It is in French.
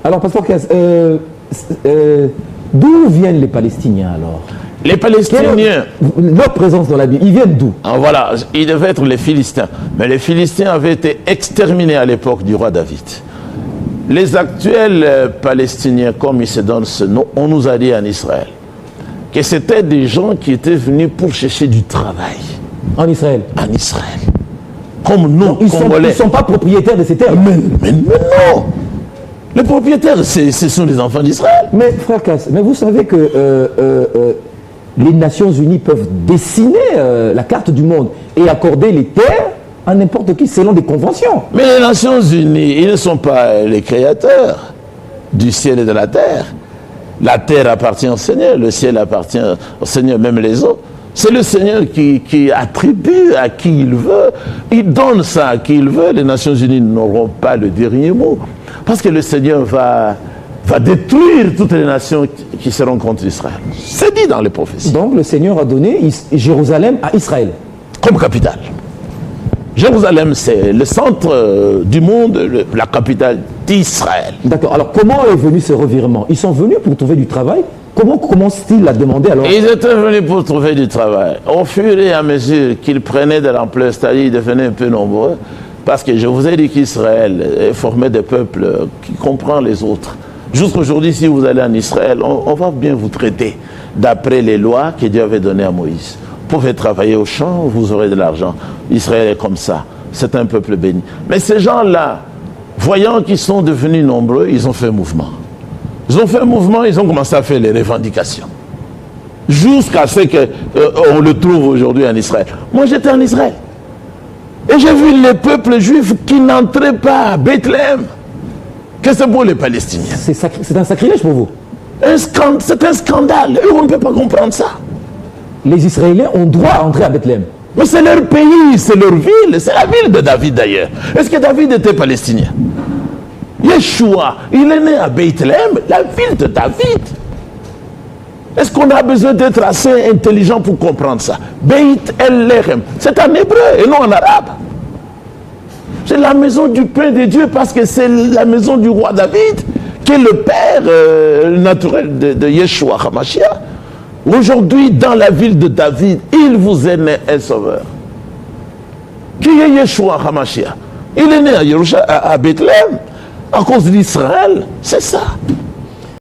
Alors, Pasteur Kaz, d'où viennent les Palestiniens alors? Les Palestiniens, leur présence dans la Bible, ils viennent d'où? Voilà, ils devaient être les Philistins. Mais les Philistins avaient été exterminés à l'époque du roi David. Les actuels Palestiniens, comme ils se donnent ce nom, on nous a dit en Israël que c'était des gens qui étaient venus pour chercher du travail. En Israël? En Israël. Comme nous, donc, ils ne sont pas propriétaires de ces terres. Mais non. Les propriétaires, ce sont les enfants d'Israël. Mais frère Kaz, mais vous savez que les Nations Unies peuvent dessiner la carte du monde et accorder les terres à n'importe qui selon des conventions. Mais les Nations Unies, ils ne sont pas les créateurs du ciel et de la terre. La terre appartient au Seigneur, le ciel appartient au Seigneur, même les eaux. C'est le Seigneur qui attribue à qui il veut. Il donne ça à qui il veut. Les Nations Unies n'auront pas le dernier mot. Parce que le Seigneur va détruire toutes les nations qui seront contre Israël. C'est dit dans les prophéties. Donc le Seigneur a donné Jérusalem à Israël. Comme capitale. Jérusalem, c'est le centre du monde, la capitale d'Israël. D'accord. Alors comment est venu ce revirement? Ils sont venus pour trouver du travail. Comment commence-t-il à demander alors? Ils étaient venus pour trouver du travail. Au fur et à mesure qu'ils prenaient de l'ampleur, c'est-à-dire ils devenaient un peu nombreux, parce que je vous ai dit qu'Israël formait des peuples qui comprennent les autres. Jusqu'aujourd'hui, si vous allez en Israël, on va bien vous traiter d'après les lois que Dieu avait données à Moïse. Vous pouvez travailler au champ, vous aurez de l'argent. Israël est comme ça. C'est un peuple béni. Mais ces gens-là, voyant qu'ils sont devenus nombreux, ils ont fait un mouvement. Ils ont fait un mouvement, ils ont commencé à faire les revendications. Jusqu'à ce qu'on le trouve aujourd'hui en Israël. Moi, j'étais en Israël. Et j'ai vu les peuples juifs qui n'entraient pas à Bethléem. Qu'est-ce que c'est pour les Palestiniens? C'est un sacrilège pour vous? C'est un scandale. Et on ne peut pas comprendre ça. Les Israéliens ont droit à entrer à Bethléem. Mais c'est leur pays, c'est leur ville. C'est la ville de David d'ailleurs. Est-ce que David était palestinien? Yeshua, il est né à Bethléem, la ville de David. Est-ce qu'on a besoin d'être assez intelligent pour comprendre ça? Beit El-Lechem, c'est en hébreu et non en arabe. C'est la maison du pain de Dieu parce que c'est la maison du roi David, qui est le père naturel de Yeshua HaMashiach. Aujourd'hui, dans la ville de David, il vous est né un sauveur. Qui est Yeshua HaMashiach? Il est né à Bethléem. À cause d'Israël, c'est ça.